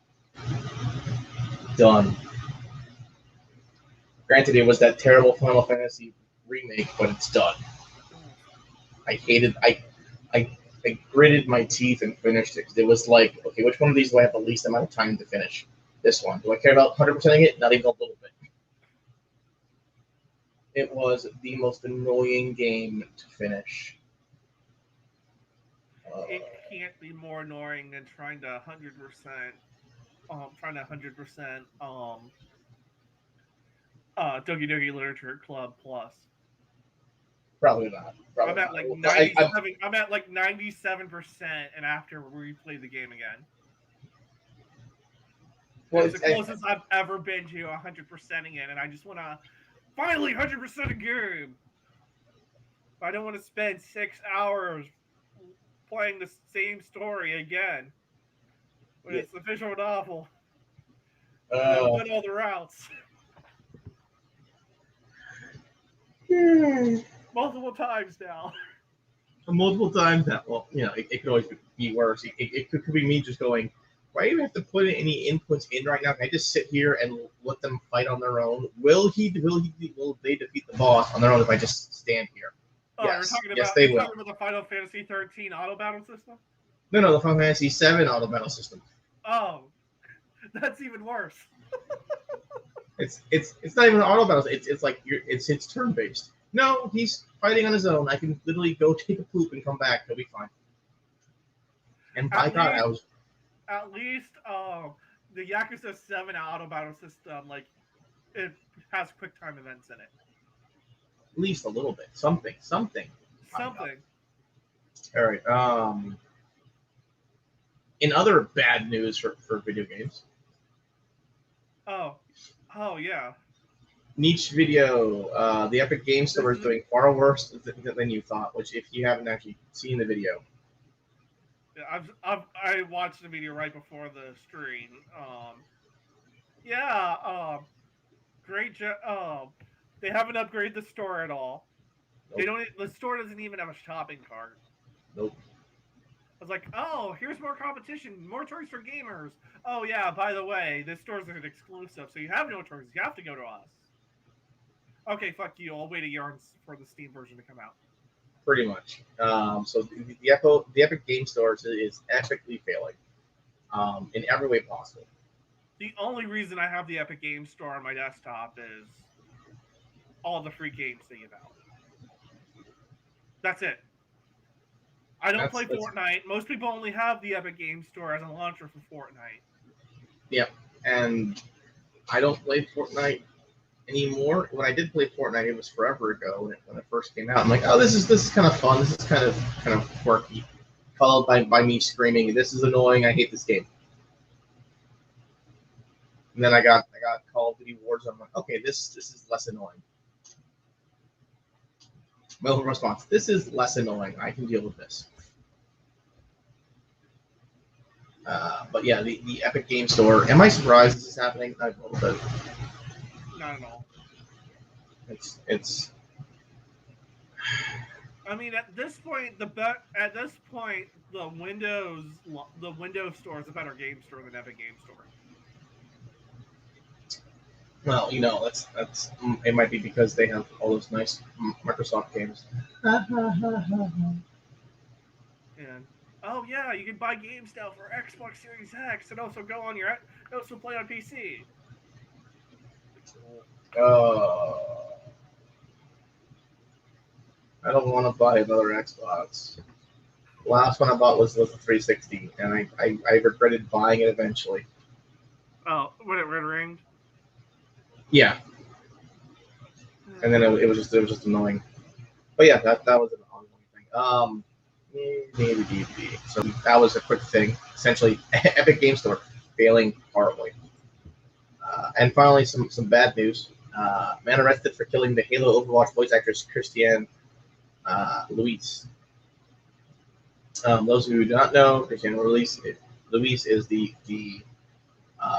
Done. Granted, it was that terrible Final Fantasy remake, but it's done. I gritted my teeth and finished it because it was like, okay, which one of these do I have the least amount of time to finish? This one. Do I care about 100%ing it? Not even a little bit. It was the most annoying game to finish. It can't be more annoying than trying to 100%, Doki Doki Literature Club Plus. Probably not. I'm at like 97. I'm at like 97%, and after we play the game again. Well, it's the closest I've ever been to 100%ing it, and I just want to finally 100% a game. I don't want to spend 6 hours playing the same story again when it's the visual novel. I've done all the routes. Multiple times now. Well, it could always be worse. It could be me just going, why do you have to put any inputs in right now? Can I just sit here and let them fight on their own? Will they defeat the boss on their own if I just stand here? Oh, yes, you're talking about the Final Fantasy 13 auto battle system? No, the Final Fantasy 7 auto battle system. Oh, that's even worse. It's not even an auto battle. It's turn based. No, he's fighting on his own. I can literally go take a poop and come back. He'll be fine. And by God, I was. At least the Yakuza 7 auto battle system, like, it has quick time events in it. At least a little bit. Something. All right. In other bad news for video games. Oh yeah. Niche Video, the Epic Game Store is doing far worse than you thought. Which, if you haven't actually seen the video, yeah, I watched the video right before the stream. Great job. They haven't upgraded the store at all. Nope. The store doesn't even have a shopping cart. Nope. I was like, oh, here's more competition, more choice for gamers. Oh yeah, by the way, this store's an exclusive, so you have no choice. You have to go to us. Okay, fuck you. I'll wait a year for the Steam version to come out. Pretty much. So the Epic Game Store is epically failing in every way possible. The only reason I have the Epic Game Store on my desktop is all the free games they give out. That's it. I don't play That's Fortnite. Most people only have the Epic Game Store as a launcher for Fortnite. Yep. And I don't play Fortnite anymore. When I did play Fortnite, it was forever ago when it first came out. I'm like, oh, this is kind of fun. This is kind of quirky. Followed by me screaming, "This is annoying. I hate this game." And then I got Call of Duty Warzone. I'm like, okay, this is less annoying. My response: this is less annoying. I can deal with this. But yeah, the Epic Game Store. Am I surprised this is happening? A little bit. Not at all. It's. I mean, at this point, the Windows Store is a better game store than Epic Game Store. Well, that's it might be because they have all those nice Microsoft games. And oh yeah, you can buy games now for Xbox Series X and also also play on PC. I don't want to buy another Xbox. The last one I bought was the 360, and I regretted buying it eventually. Oh, when it red ringed. Yeah, and then it was just annoying. But yeah, that was an ongoing thing. So that was a quick thing. Essentially, Epic Game Store failing horribly. And finally, some bad news. Man arrested for killing the Halo Overwatch voice actress Christiane Louise. Those who do not know, Christiane Louise is the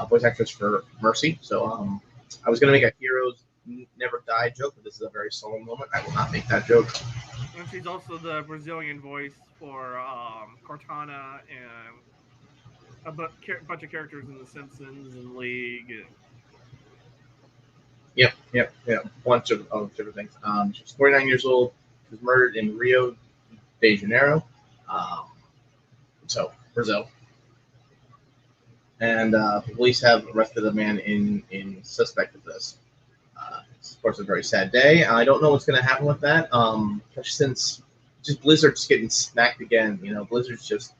voice actress for Mercy. So I was going to make a Heroes Never Die joke, but this is a very solemn moment. I will not make that joke. And she's also the Brazilian voice for Cortana and a bunch of characters in The Simpsons and League. Yep. Bunch of different things. She's 49 years old. She was murdered in Rio de Janeiro. So Brazil. And police have arrested a man in suspect of this. It's, of course, a very sad day. I don't know what's going to happen with that. Since just Blizzard's getting smacked again. Blizzard's just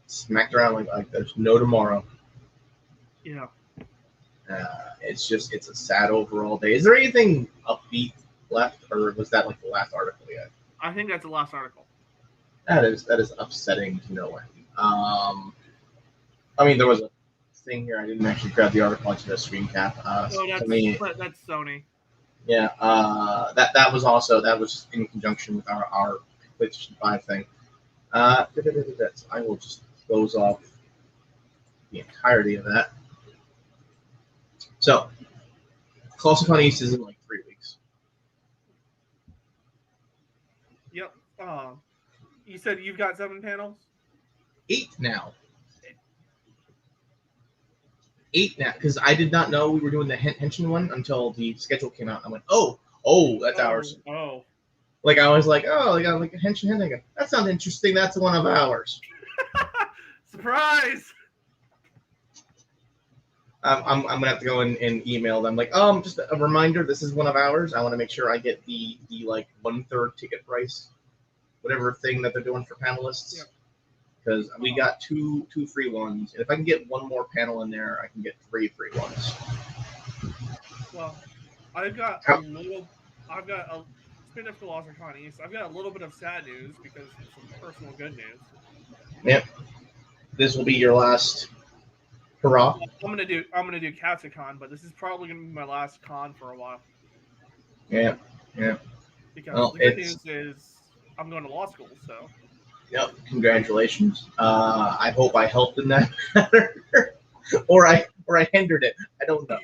smacked around like there's no tomorrow. Yeah. It's a sad overall day. Is there anything upbeat left, or was that like the last article yet? I think that's the last article. That is upsetting to no end. I mean, there was a thing here. I didn't actually grab the article. I just a screen cap. That's Sony. Yeah. That was in conjunction with our PlayStation 5 thing. I will just close off the entirety of that. So, ClassicCon East is in like 3 weeks. Yep. You said you've got 7 panels? 8 now. 8 now, because I did not know we were doing the Henshin one until the schedule came out. I went, oh, that's ours. Oh. Like I was like, oh, I got like a Henshin. I go, that sounds interesting. That's one of ours. Surprise! I'm gonna have to go and email them like, just a reminder, this is one of ours. I want to make sure I get the like 1/3 ticket price, whatever thing that they're doing for panelists. Because we got two free ones, and if I can get one more panel in there, I can get 3 free ones. Well, I've got speaking of ClassicCon East, I've got a little bit of sad news because of some personal good news. Yep. This will be your last hurrah. I'm gonna do CatsaCon, but this is probably gonna be my last con for a while. Yeah. Because the good news is I'm going to law school, so. Yep. Congratulations. I hope I helped in that matter, or I hindered it. I don't know.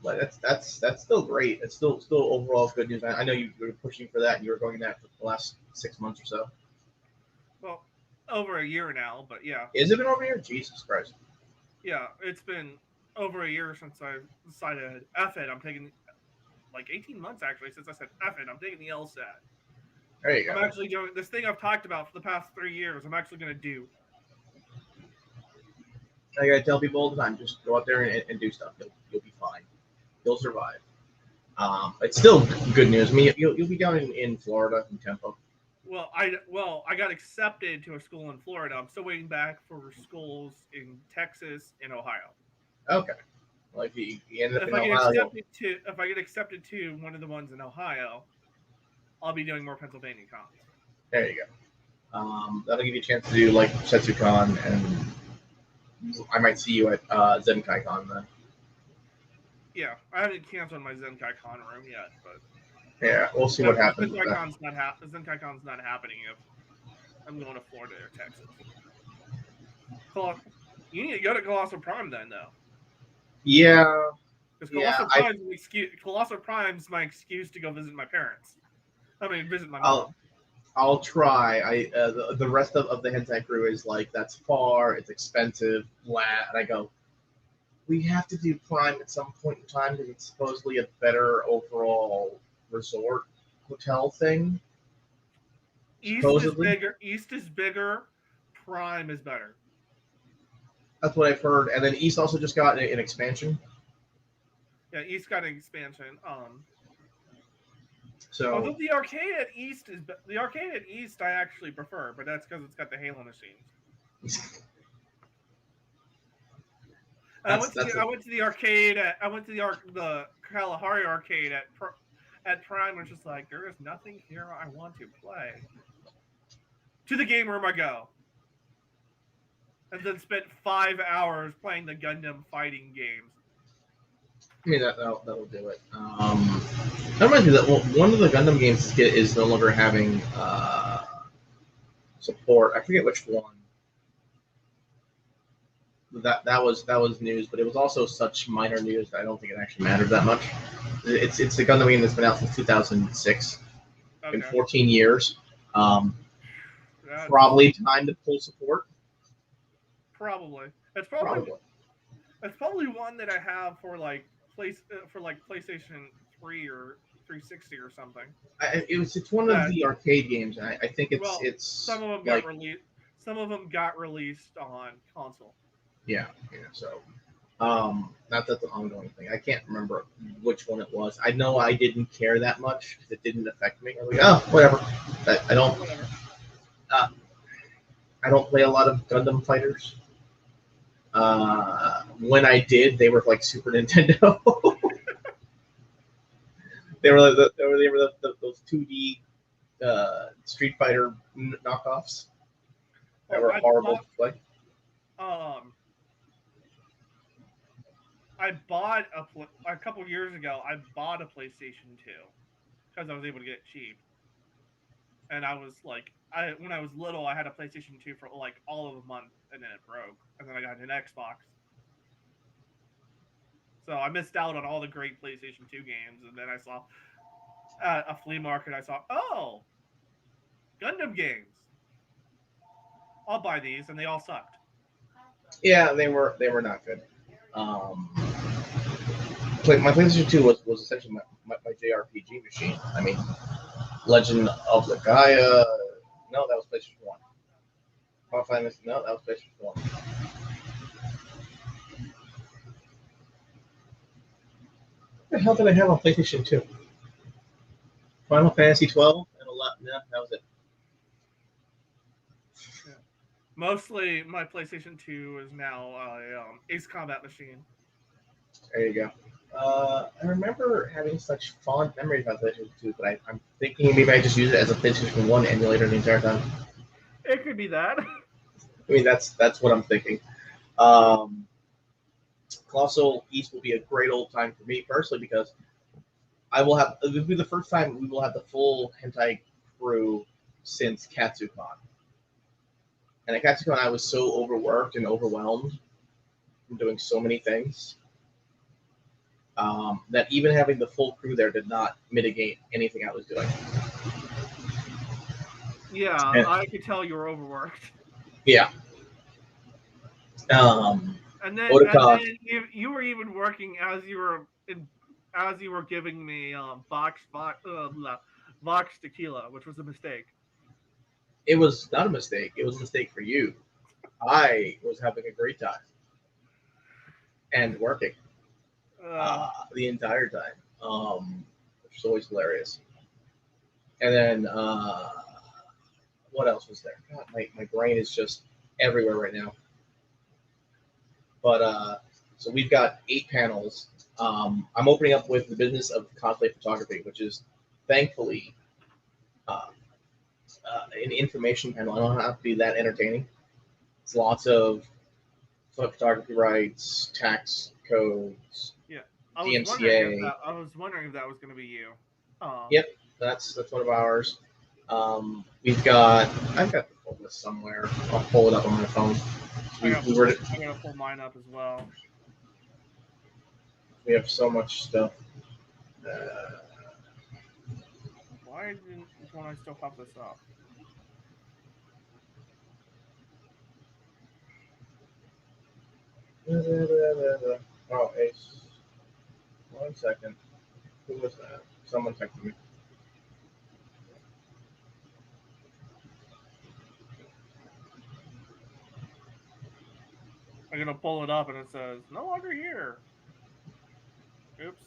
But that's still great. It's still overall good news. I know you were pushing for that, and you were going that for the last 6 months or so. Well, over a year now, but yeah. Is it been over a year? Jesus Christ. Yeah, it's been over a year since I decided F it. I'm taking like 18 months actually since I said F it. I'm taking the LSAT. There you I'm go. actually doing this thing I've talked about for the past 3 years. I'm actually going to do. I gotta tell people all the time, just go out there and do stuff. You'll be fine. You'll survive. It's still good news. I mean, you'll be down in Florida in Tampa. I got accepted to a school in Florida. I'm still waiting back for schools in Texas and Ohio. Okay. Well, if you end up If in I get Ohio, accepted to one of the ones in Ohio, I'll be doing more Pennsylvania cons. there you go. That'll give you a chance to do like SetsuCon, and I might see you at ZenkaiCon then. Yeah, I haven't canceled my Zenkai Con room yet, but Yeah, we'll see what happens with that. Zenkai Con's not happening if I'm going to Florida or Texas. You need to go to Colossal Prime then, though. Yeah, Because yeah. Colossal Prime's my excuse to go visit my parents. I mean, visit my I'll mom. I'll try. The rest of the hentai crew is like, that's far, it's expensive, blah, and I go, we have to do Prime at some point in time because it's supposedly a better overall resort hotel thing. Supposedly, East is bigger. Prime is better. that's what I've heard. And then East also just got an expansion. Yeah, East got an expansion. So Although the arcade at East I actually prefer, but that's because it's got the Halo machines. I went to the arcade. The Kalahari arcade at Prime, which is like, there is nothing here I want to play. To the game room I go, and then spent 5 hours playing the Gundam fighting games. I mean, that'll do it. That reminds me that one of the Gundam games is no longer having support. I forget which one. That was news, but it was also such minor news that I don't think it actually mattered that much. It's the Gundam game that's been out since 2006. Okay. In 14 years. Probably time to pull support. Probably. It's probably one that I have for like PlayStation 3 or 360 or something. It's one of the arcade games. I think it's some of them got released. Some of them got released on console. Yeah. So, not that's an ongoing thing. I can't remember which one it was. I know I didn't care that much because it didn't affect me. I was like, oh, whatever. I don't. I don't play a lot of Gundam fighters. When I did, they were like Super Nintendo. they were those 2D Street Fighter knockoffs that were horrible to play. I bought a couple years ago. I bought a PlayStation 2 because I was able to get it cheap, and I was like, when I was little, I had a PlayStation 2 for like all of a month, and then it broke, and then I got an Xbox. So I missed out on all the great PlayStation 2 games, and then I saw at a flea market. I saw, oh, Gundam games. I'll buy these, and they all sucked. Yeah, they were not good. My PlayStation 2 was essentially my JRPG machine. I mean, Legend of the Gaia. No, that was PlayStation 1. Final Fantasy. No, that was PlayStation 1. What the hell did I have on PlayStation 2? Final Fantasy 12 and 11. No, that was it. Yeah. Mostly, my PlayStation 2 is now Ace Combat machine. There you go. I remember having such fond memories about PlayStation 2, but I'm thinking maybe I just use it as a PlayStation 1 emulator the entire time. It could be that. I mean, that's what I'm thinking. Colossal East will be a great old time for me personally because it will be the first time we will have the full hentai crew since KatsuCon. And at KatsuCon, I was so overworked and overwhelmed from doing so many things that even having the full crew there did not mitigate anything I was doing. Yeah, I could tell you were overworked. Yeah. And then Otakon. you were even working as you were giving me Vox tequila, which was a mistake. It was not a mistake. It was a mistake for you. I was having a great time and working the entire time, which is always hilarious. And then what else was there? God, my brain is just everywhere right now. But so we've got 8 panels. I'm opening up with the business of cosplay photography, which is thankfully uh, an information panel. I don't have to be that entertaining. It's lots of photography rights, tax codes, Yeah, DMCA. I was wondering if that was going to be you. Yep, that's one of ours. I've got the full list somewhere. I'll pull it up on my phone. I We were gotta pull mine up as well. we have so much stuff. Why don't I still have this up? Oh, Ace. 1 second. Who was that? Someone texted me. I'm gonna pull it up and it says no longer here. Oops.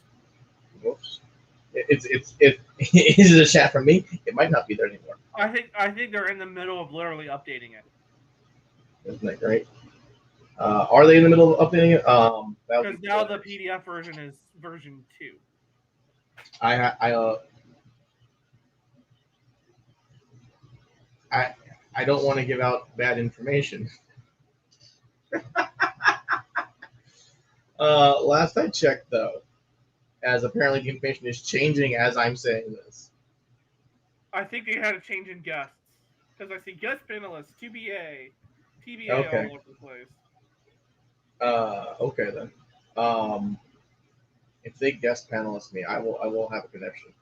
Whoops. It is it a chat from me? It might not be there anymore. I think they're in the middle of literally updating it. Isn't that great? Are they in the middle of updating it? Because now the PDF version is version 2. I I don't want to give out bad information. Last I checked, though, as apparently the information is changing as I'm saying this. I think they had a change in guests because I see guest panelists, TBA Okay. all over the place. Okay then. If they guest panelist me, I will have a connection.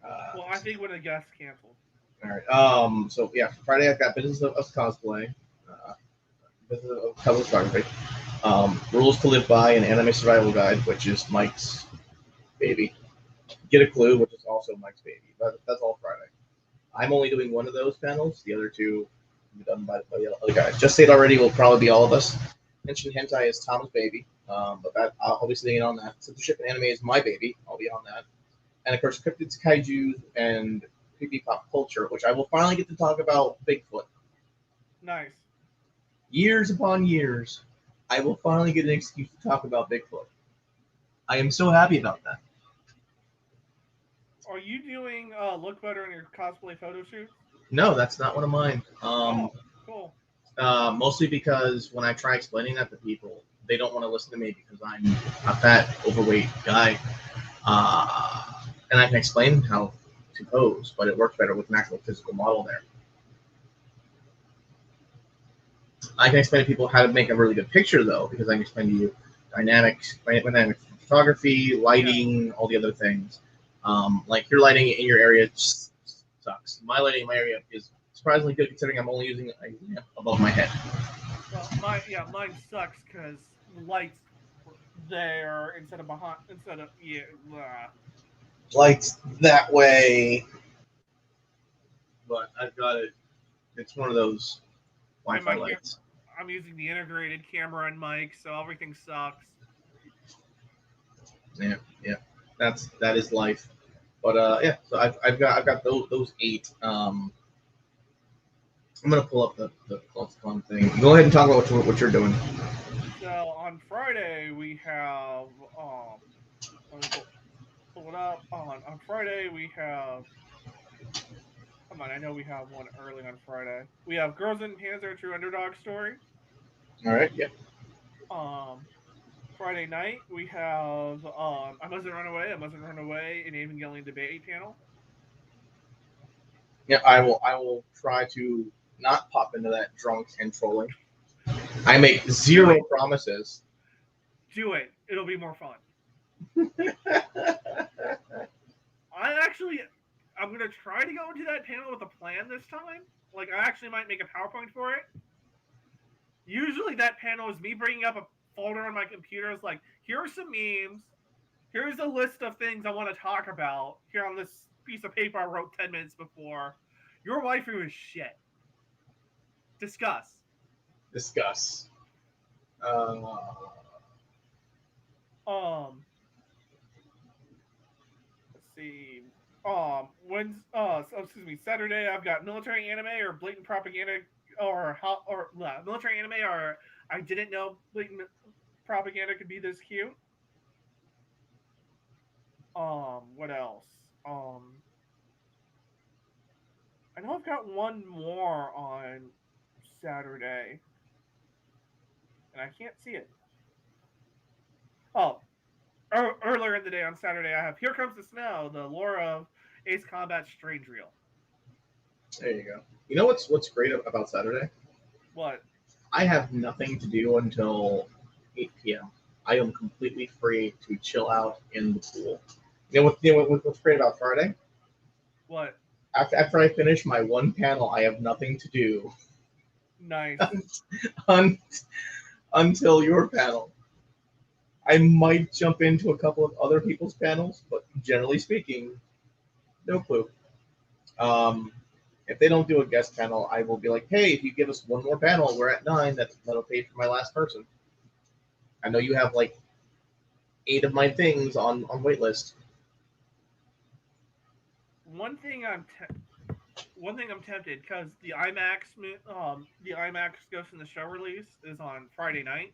Well, I think when the guests canceled. All right. So yeah, Friday I've got business of cosplay, business of cover photography, rules to live by, an anime survival guide, which is Mike's baby. Get a clue, which is also Mike's baby. That's all Friday. I'm only doing one of those panels. The other two will be done by the other guys. Just say it already. Will probably be all of us. Mention hentai is Tom's baby, but that I'll be sitting in on that. Censorship and anime is my baby. I'll be on that. And of course, cryptids, kaiju, and creepy pop culture, which I will finally get to talk about Bigfoot. Nice. Years upon years, I will finally get an excuse to talk about Bigfoot. I am so happy about that. Are you doing look better in your cosplay photo shoots? No, that's not one of mine. Cool. Mostly because when I try explaining that to people, they don't want to listen to me because I'm a fat, overweight guy. And I can explain how to pose, but it works better with an actual physical model there. I can explain to people how to make a really good picture, though, because I can explain to you dynamic photography, lighting, all the other things. Like your lighting in your area just sucks. My lighting in my area is surprisingly good considering I'm only using a lamp above my head. Well, mine sucks because the lights were there instead of Lights that way, but I've got it. It's one of those Wi-Fi lights. I'm using the integrated camera and mic, so everything sucks. Yeah, that is life. But yeah, so I've got those 8. I'm gonna pull up the plus fun thing. Go ahead and talk about what you're doing. So on Friday we have let me pull it up. On Friday we have. Come on, I know we have one early on Friday. We have Girls in Panzer True Underdog Story. All right, yeah. Friday night we have I Mustn't Run Away, an Evangelion debate panel. Yeah, I will try to not pop into that drunk and trolling. I make zero promises. Do it. It'll be more fun. I'm gonna try to go into that panel with a plan this time. Like I actually might make a PowerPoint for it. Usually that panel is me bringing up a folder on my computer. It's like, here are some memes. Here's a list of things I want to talk about here on this piece of paper I wrote 10 minutes before. Your waifu is shit. Discuss. Discuss. Uh, Um, let's see. Excuse me, Saturday I've got military anime or blatant propaganda military anime or I didn't know blatant propaganda could be this cute. What else? I know I've got one more on Saturday, and I can't see it. Oh, earlier in the day on Saturday, I have Here Comes the Snow, the lore of Ace Combat's Strange Reel. there you go. You know what's great about Saturday? What? I have nothing to do until 8 p.m. I am completely free to chill out in the pool. What's great about Friday? What? After I finish my one panel, I have nothing to do Nice. until your panel. I might jump into a couple of other people's panels, but generally speaking, no clue. If they don't do a guest panel, I will be like, hey, if you give us one more panel, we're at 9. That'll pay for my last person. I know you have like 8 of my things on waitlist. One thing I'm tempted because the IMAX Ghost in the Shell release is on Friday night.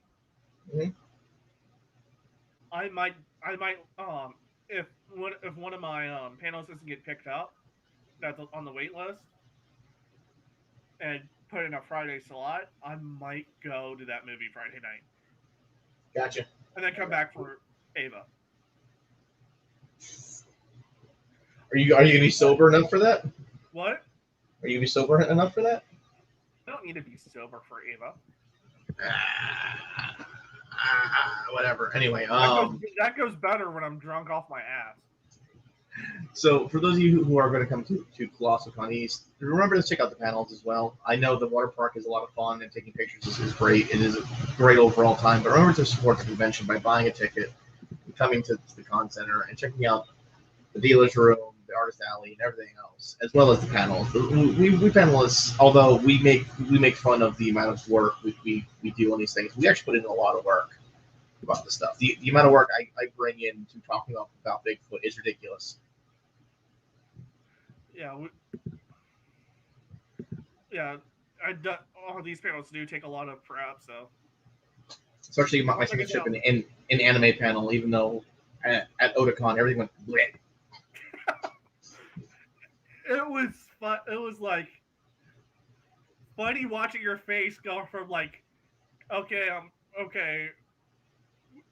Mm-hmm. I might if one of my panels doesn't get picked up that's on the wait list and put in a Friday slot, I might go to that movie Friday night. Gotcha. And then come back for Ava. Are you gonna be sober enough for that? What? Are you gonna be sober enough for that? I don't need to be sober for Ava. Whatever. Anyway, that goes better when I'm drunk off my ass. So for those of you who are going to come to ColossalCon East, remember to check out the panels as well. I know the water park is a lot of fun and taking pictures is great. It is a great overall time, but remember to support the convention by buying a ticket, and coming to the con center, and checking out the dealer's room, the artist alley, and everything else, as well as the panels. We panelists, although we make fun of the amount of work we do on these things, we actually put in a lot of work about this stuff. The amount of work I bring in to talking about Bigfoot is ridiculous. All these panels do take a lot of prep, so. Especially my championship in anime panel, even though at Otakon everything went bleh. It was fun. It was like funny watching your face go from like, okay,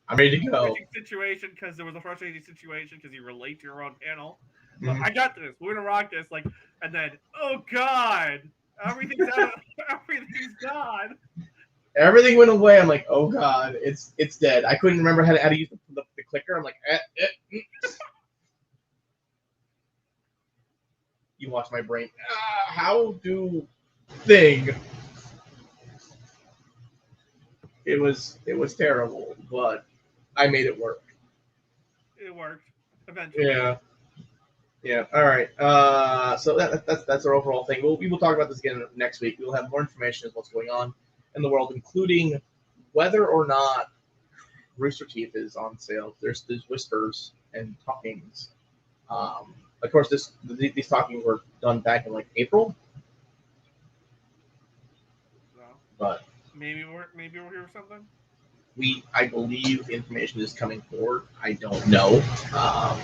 I'm ready to go. Situation because there was a frustrating situation because you relate to your own panel. Mm-hmm. I got this. We're gonna rock this. Like, and then oh god, everything's gone. Everything went away. I'm like, oh god, it's dead. I couldn't remember how to use the clicker. I'm like, You watch my brain. How do thing? It was terrible, but I made it work. It worked eventually. Yeah. All right. So that's our overall thing. We will talk about this again next week. We will have more information as what's going on in the world, including whether or not Rooster Teeth is on sale. There's whispers and talkings. Of course, these talkings were done back in like April. No. But maybe we're here for something. I believe information is coming forward. I don't know. A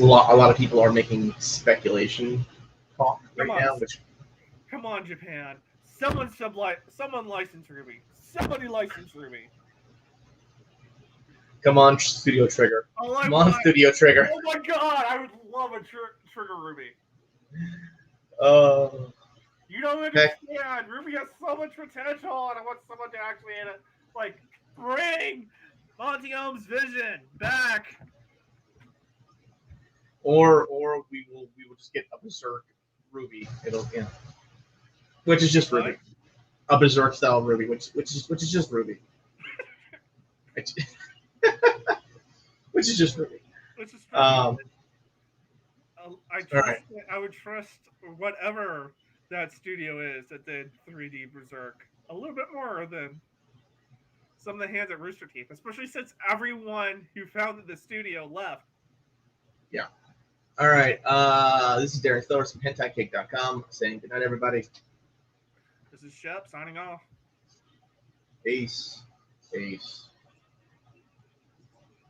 lot of people are making speculation talk right now. Come on, Japan! Someone license Ruby. Somebody license Ruby. Come on, Studio Trigger. Studio Trigger. Oh my god, I would love a Trigger Ruby. You don't understand. Ruby has so much potential, and I want someone to actually bring Monty Ohm's vision back. Or we will just get a Berserk Ruby. Which is just Ruby. a Berserk style Ruby, which is just Ruby. Which is just Ruby. Which is Um, I would trust whatever that studio is that did 3D Berserk a little bit more than some of the hands at Rooster Teeth, especially since everyone who founded the studio left. Yeah. All right. This is Darren Thorpe from HentaiCake.com saying good night, everybody. This is Shep signing off. Peace. Peace.